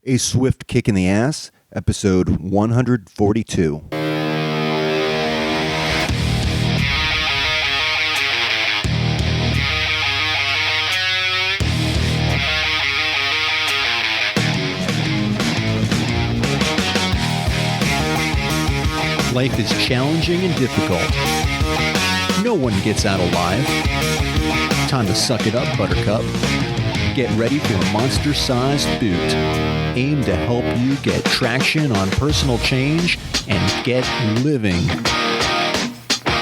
A Swift Kick in the Ass, episode 142. Life is challenging and difficult. No one gets out alive. Time to suck it up, Buttercup. Get ready for a monster-sized boot aimed to help you get traction on personal change and get living.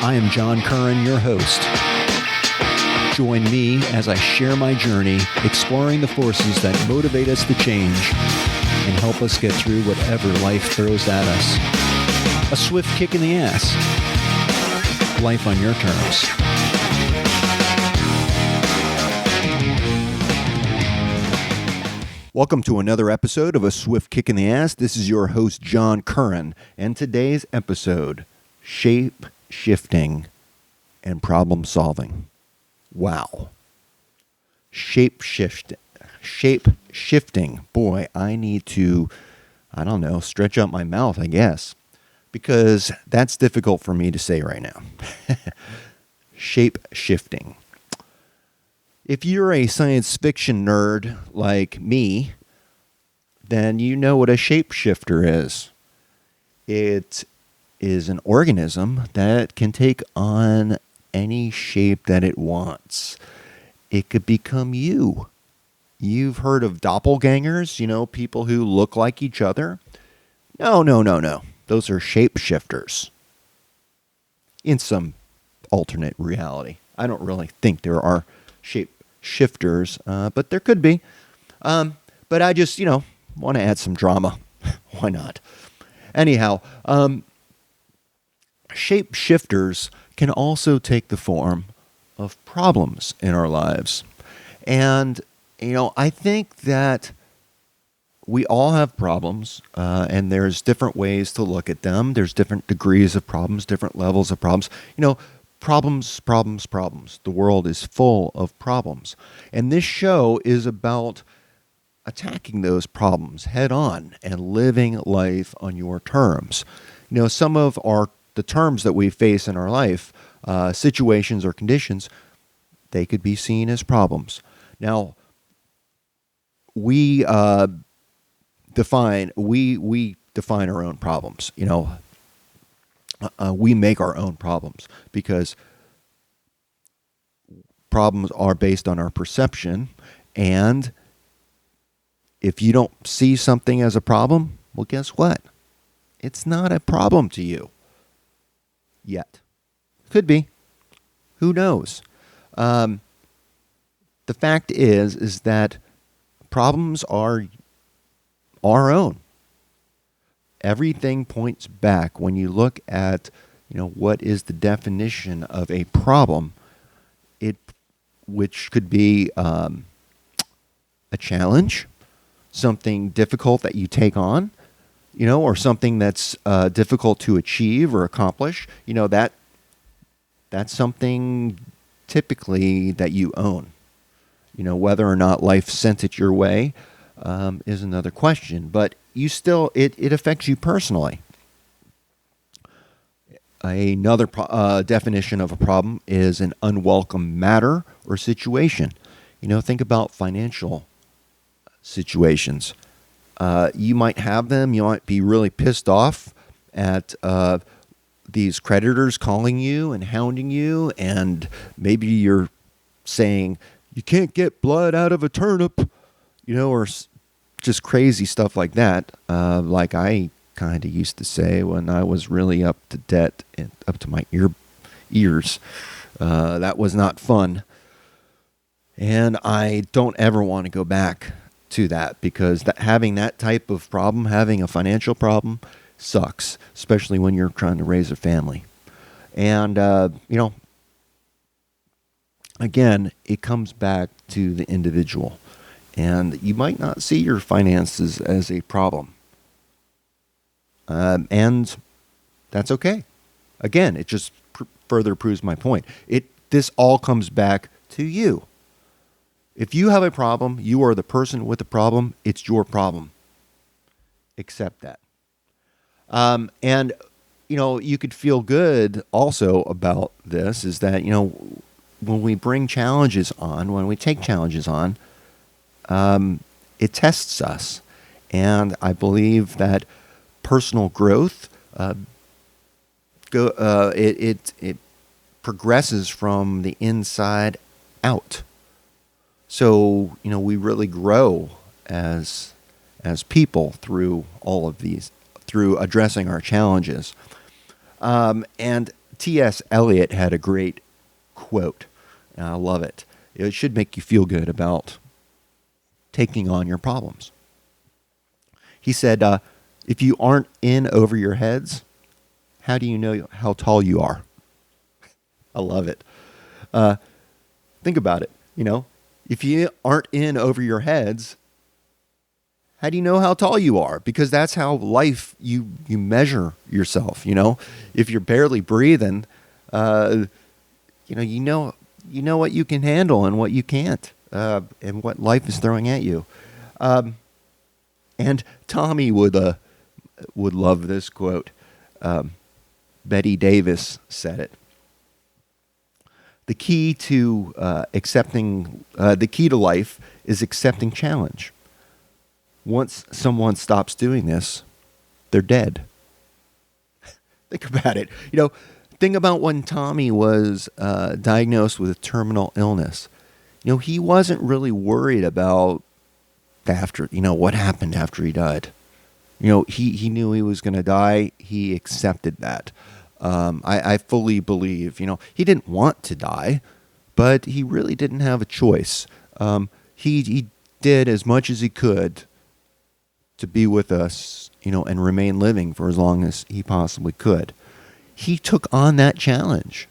I am John Curran, your host. Join me as I share my journey, exploring the forces that motivate us to change and help us get through whatever life throws at us. A swift kick in the ass. Life on your terms. Welcome to another episode of A Swift Kick in the Ass. This is your host, John Curran, and today's episode, shape shifting and problem solving. Wow. Shape shifting. Boy, I need to, stretch out my mouth, I guess, because that's difficult for me to say right now. Shape shifting. If you're a science fiction nerd like me, then you know what a shapeshifter is. It is an organism that can take on any shape that it wants. It could become you. You've heard of doppelgangers, people who look like each other? No. Those are shapeshifters. In some alternate reality. I don't really think there are shapeshifters, but there could be. But I just, want to add some drama. Why not? Anyhow, shapeshifters can also take the form of problems in our lives. And, I think that we all have problems, and there's different ways to look at them. There's different degrees of problems, different levels of problems. Problems. The world is full of problems. And this show is about attacking those problems head on and living life on your terms. Some of the terms that we face in our life, situations or conditions, they could be seen as problems. Now, we define our own problems. We make our own problems because problems are based on our perception, and if you don't see something as a problem, well, guess what? It's not a problem to you yet. Could be. Who knows? The fact is that problems are our own. Everything points back when you look at, what is the definition of a problem, which could be a challenge, something difficult that you take on, or something that's difficult to achieve or accomplish. That's something typically that you own. Whether or not life sent it your way is another question, but it affects you personally. Another definition of a problem is an unwelcome matter or situation. Think about financial situations. You might have them. You might be really pissed off at these creditors calling you and hounding you, and maybe you're saying, you can't get blood out of a turnip, or just crazy stuff like that. Like I kind of used to say when I was really up to debt and up to my ears. That was not fun. And I don't ever want to go back to that, because having that type of problem, having a financial problem, sucks, especially when you're trying to raise a family. And, again, it comes back to the individual. And you might not see your finances as a problem. And that's okay. Again, it just further proves my point. This all comes back to you. If you have a problem, you are the person with the problem, it's your problem. accept that. And you could feel good also about this is that, when we bring challenges on, when we take challenges on, it tests us. And I believe that personal growth, it progresses from the inside out. So, we really grow as people through all of these, through addressing our challenges. And T.S. Eliot had a great quote, and I love it. It should make you feel good about taking on your problems. He said, if you aren't in over your heads, how do you know how tall you are? I love it. Think about it. If you aren't in over your heads, how do you know how tall you are? Because that's how life, you measure yourself. If you're barely breathing, you know what you can handle and what you can't, and what life is throwing at you. And Tommy would love this quote. Betty Davis said it. The key to life is accepting challenge. Once someone stops doing this, they're dead. Think about it. Think about when Tommy was diagnosed with a terminal illness. He wasn't really worried about what happened after he died. He knew he was going to die. He accepted that. I fully believe, he didn't want to die, but he really didn't have a choice. He did as much as he could to be with us, and remain living for as long as he possibly could. He took on that challenge,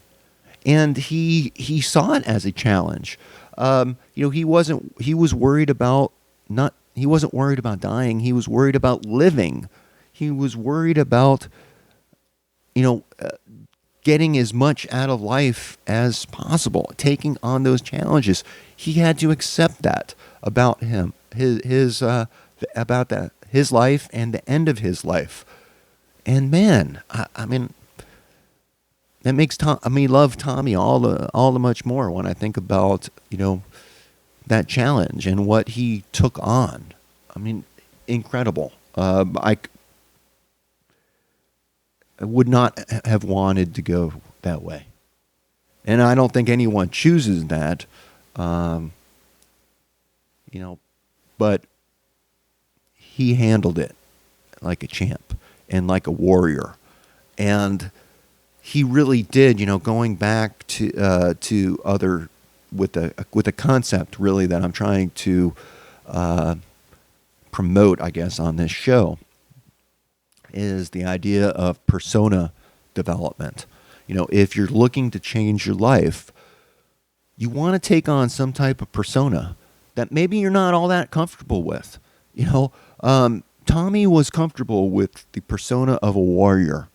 and he saw it as a challenge. He was worried about he wasn't worried about dying. He was worried about living. He was worried about, getting as much out of life as possible, taking on those challenges. He had to accept that about him, his life and the end of his life. And man, that makes me love Tommy all the much more when I think about, that challenge and what he took on. Incredible. I would not have wanted to go that way. And I don't think anyone chooses that, but he handled it like a champ and like a warrior. And he really did, going back to other, with a concept really that I'm trying to promote, I guess, on this show, is the idea of persona development. If you're looking to change your life, you want to take on some type of persona that maybe you're not all that comfortable with. Tommy was comfortable with the persona of a warrior.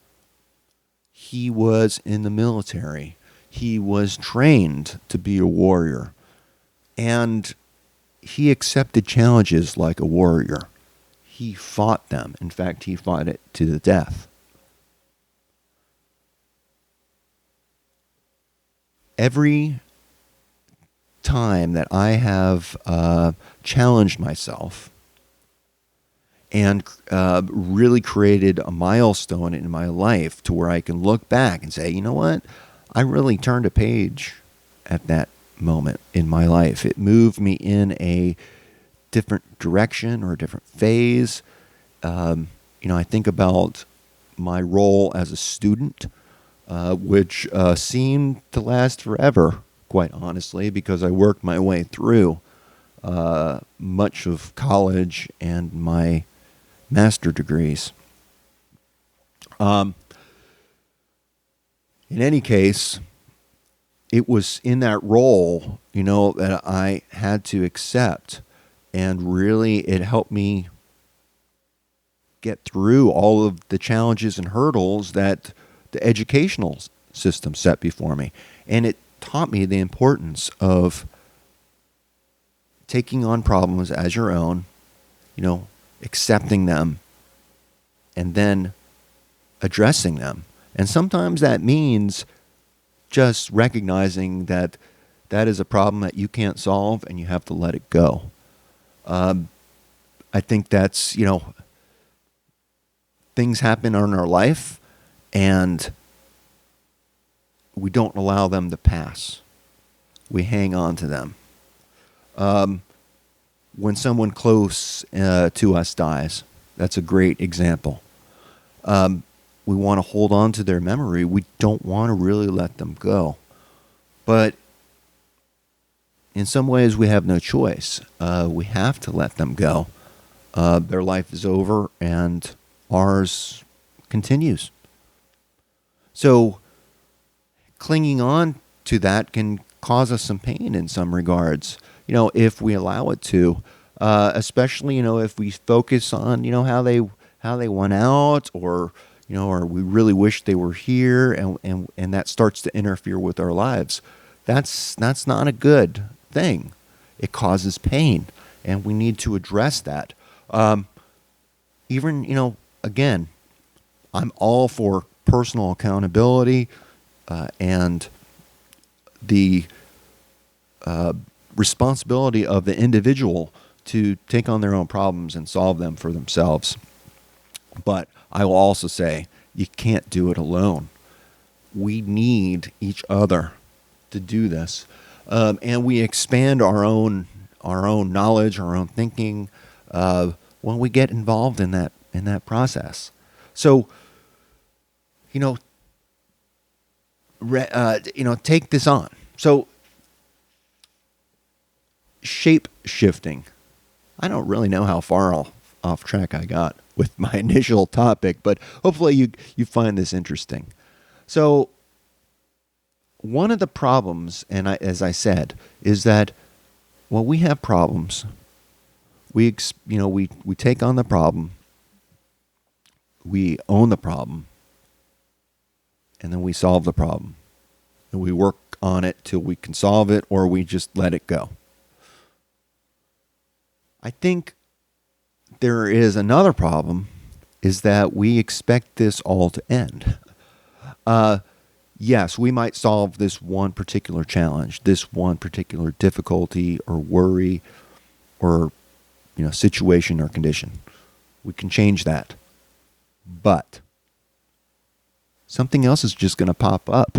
He was in the military. He was trained to be a warrior. And he accepted challenges like a warrior. He fought them. In fact, he fought it to the death. Every time that I have challenged myself and really created a milestone in my life to where I can look back and say, you know what? I really turned a page at that moment in my life. It moved me in a different direction or a different phase. I think about my role as a student, which seemed to last forever, quite honestly, because I worked my way through much of college and my master degrees. In any case, it was in that role, that I had to accept, and really it helped me get through all of the challenges and hurdles that the educational system set before me. And it taught me the importance of taking on problems as your own, accepting them, and then addressing them. And sometimes that means just recognizing that that is a problem that you can't solve and you have to let it go. I think that's, things happen in our life and we don't allow them to pass. We hang on to them. When someone close to us dies, that's a great example. We want to hold on to their memory. We don't want to really let them go. But in some ways, we have no choice. We have to let them go. Their life is over and ours continues. So clinging on to that can cause us some pain in some regards, if we allow it to, especially, if we focus on, how they went out, or we really wish they were here, and that starts to interfere with our lives. That's not a good thing. It causes pain, and we need to address that. Even, again, I'm all for personal accountability and the responsibility of the individual to take on their own problems and solve them for themselves. But I will also say you can't do it alone. We need each other to do this, and we expand our own knowledge, our own thinking when we get involved in that process. So, take this on. So, shape shifting. I don't really know how far off track I got with my initial topic, but hopefully you find this interesting. So, one of the problems, as I said, is that when we have problems, we take on the problem, we own the problem, and then we solve the problem. And we work on it till we can solve it, or we just let it go. I think there is another problem, is that we expect this all to end. Yes, we might solve this one particular challenge, this one particular difficulty or worry or situation or condition. We can change that. But something else is just going to pop up.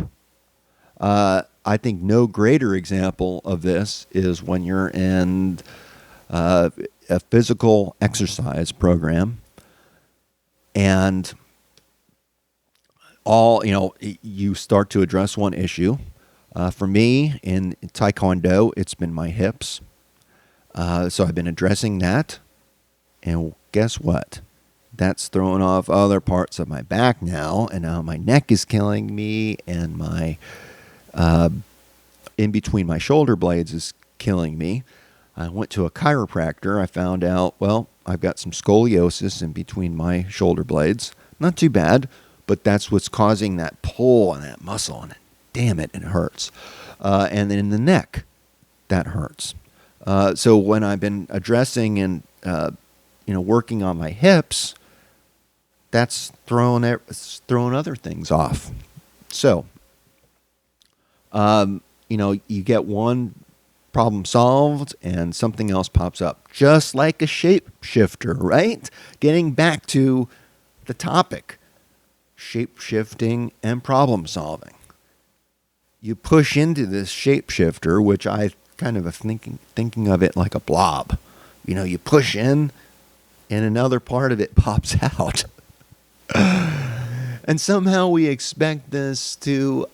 I think no greater example of this is when you're in a physical exercise program, and you start to address one issue. For me, in Taekwondo, it's been my hips. So I've been addressing that, and guess what? That's throwing off other parts of my back now, and now my neck is killing me, and my in between my shoulder blades is killing me. I went to a chiropractor. I found out, I've got some scoliosis in between my shoulder blades. Not too bad, but that's what's causing that pull and that muscle, and damn it hurts. And then in the neck, that hurts. So when I've been addressing and working on my hips, that's throwing other things off. So, you get one problem solved and something else pops up, just like a shapeshifter, right? Getting back to the topic, shape-shifting and problem solving. You push into this shapeshifter, which I kind of thinking of it like a blob. You push in and another part of it pops out. And somehow we expect this to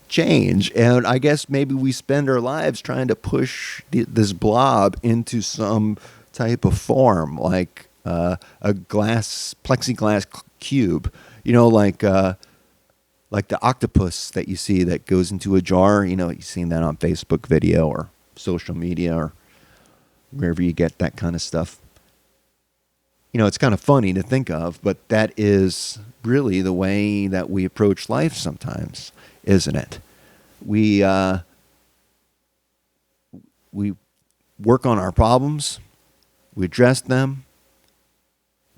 change. And I guess maybe we spend our lives trying to push this blob into some type of form, like a plexiglass cube, like the octopus that you see that goes into a jar. You've seen that on Facebook video or social media or wherever you get that kind of stuff. It's kind of funny to think of, but that is really the way that we approach life sometimes, isn't it? We work on our problems, we address them,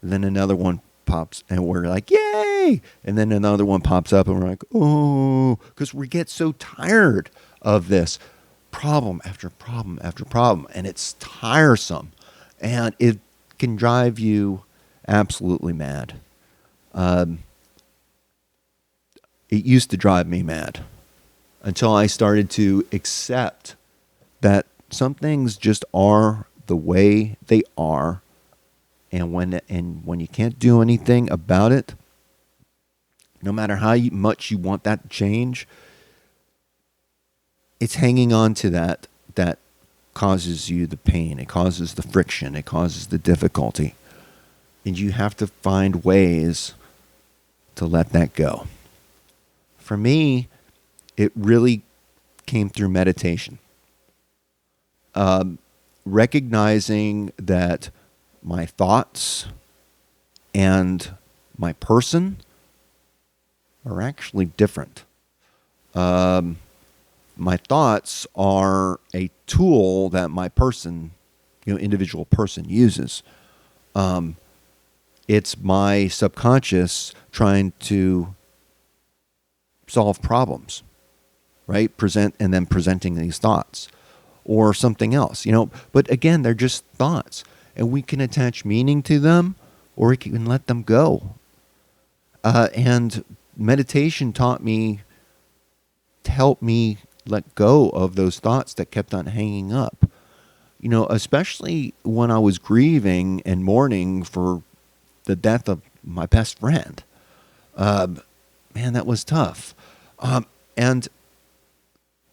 and then another one pops and we're like, yay! And then another one pops up and we're like, oh, because we get so tired of this problem after problem after problem. And it's tiresome. And it can drive you absolutely mad. It used to drive me mad until I started to accept that some things just are the way they are. And when you can't do anything about it, no matter how much you want that to change, it's hanging on to that causes you the pain. It causes the friction. It causes the difficulty. And you have to find ways to let that go. For me, it really came through meditation. Recognizing that my thoughts and my person are actually different. My thoughts are a tool that my person, individual person uses. It's my subconscious trying to solve problems, right? Presenting these thoughts or something else, But again, they're just thoughts, and we can attach meaning to them, or we can let them go. And meditation taught me to help me let go of those thoughts that kept on hanging up. Especially when I was grieving and mourning for the death of my best friend. Man, that was tough. And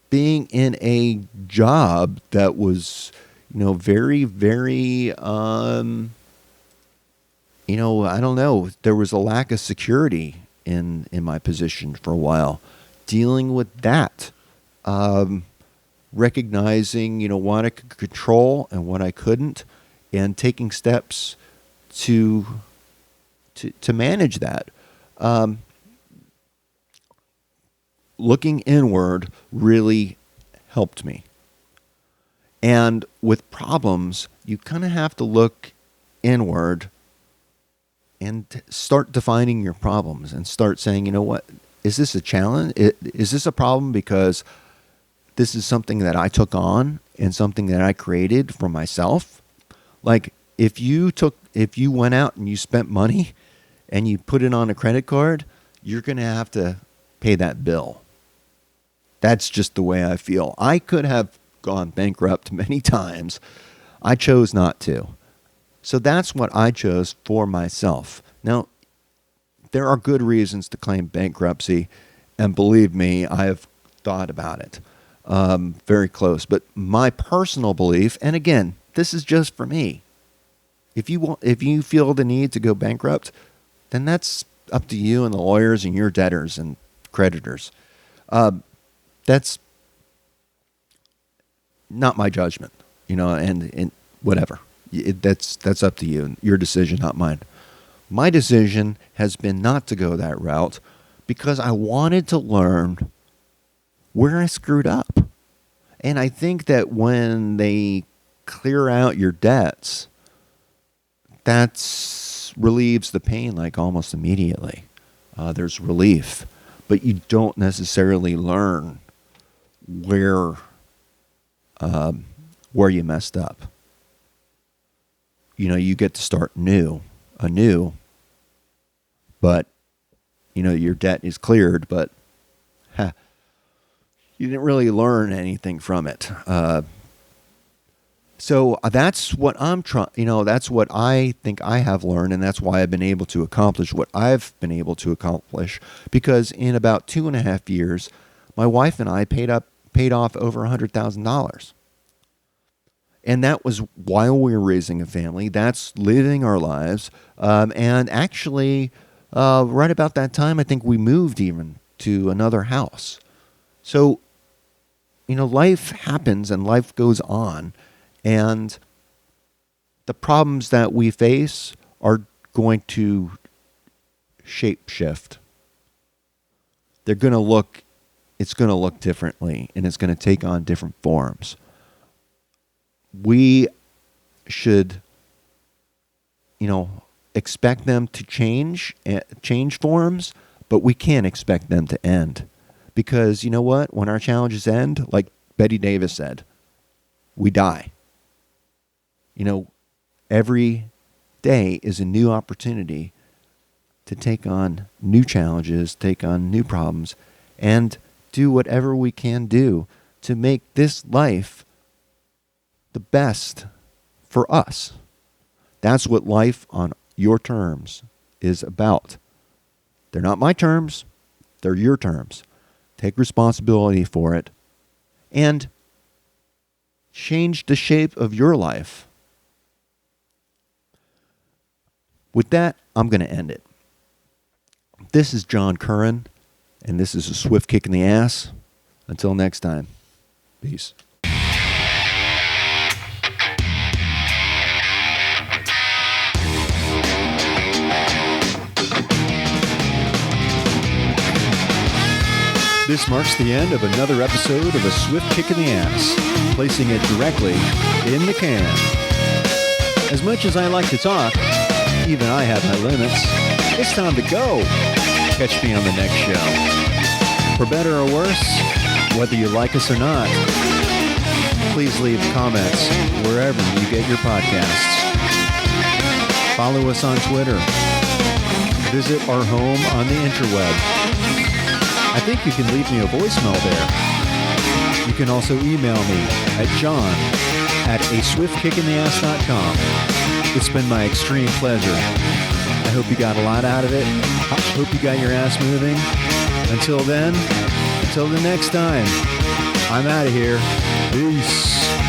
being in a job that was, very, very, I don't know, there was a lack of security in my position for a while. Dealing with that, recognizing, what I could control and what I couldn't, and taking steps to manage that. Looking inward really helped me. And with problems, you kind of have to look inward and start defining your problems and start saying, what, is this a challenge? Is this a problem because this is something that I took on and something that I created for myself? Like if you went out and you spent money and you put it on a credit card, you're going to have to pay that bill. That's just the way I feel. I could have gone bankrupt many times. I chose not to. So that's what I chose for myself. Now, there are good reasons to claim bankruptcy, and believe me, I have thought about it. Very close. But my personal belief, and again, this is just for me. If you feel the need to go bankrupt, then that's up to you and the lawyers and your debtors and creditors. That's not my judgment, and whatever. That's up to you, your decision, not mine. My decision has been not to go that route because I wanted to learn where I screwed up. And I think that when they clear out your debts, that relieves the pain like almost immediately. There's relief, but you don't necessarily learn where you messed up. You get to start anew, but your debt is cleared, but you didn't really learn anything from it. So that's what I'm trying, that's what I think I have learned, and that's why I've been able to accomplish what I've been able to accomplish, because in about 2.5 years, my wife and I paid off over $100,000. And that was while we were raising a family. That's living our lives. And actually, right about that time, I think we moved even to another house. So, life happens and life goes on. And the problems that we face are going to shape shift. It's going to look differently, and it's going to take on different forms. We should, expect them to change forms, but we can't expect them to end. Because you know what? When our challenges end, like Betty Davis said, we die. You know, every day is a new opportunity to take on new challenges, take on new problems, and do whatever we can do to make this life the best for us. That's what life on your terms is about. They're not my terms, they're your terms. Take responsibility for it and change the shape of your life. With that, I'm going to end it. This is John Curran, and this is a Swift Kick in the Ass. Until next time, peace. This marks the end of another episode of A Swift Kick in the Ass, placing it directly in the can. As much as I like to talk, even I have my limits. It's time to go. Catch me on the next show. For better or worse, whether you like us or not, please leave comments wherever you get your podcasts. Follow us on Twitter. Visit our home on the interweb. I think you can leave me a voicemail there. You can also email me at john@aswiftkickintheass.com. It's been my extreme pleasure. I hope you got a lot out of it. I hope you got your ass moving. Until then, until the next time, I'm out of here. Peace.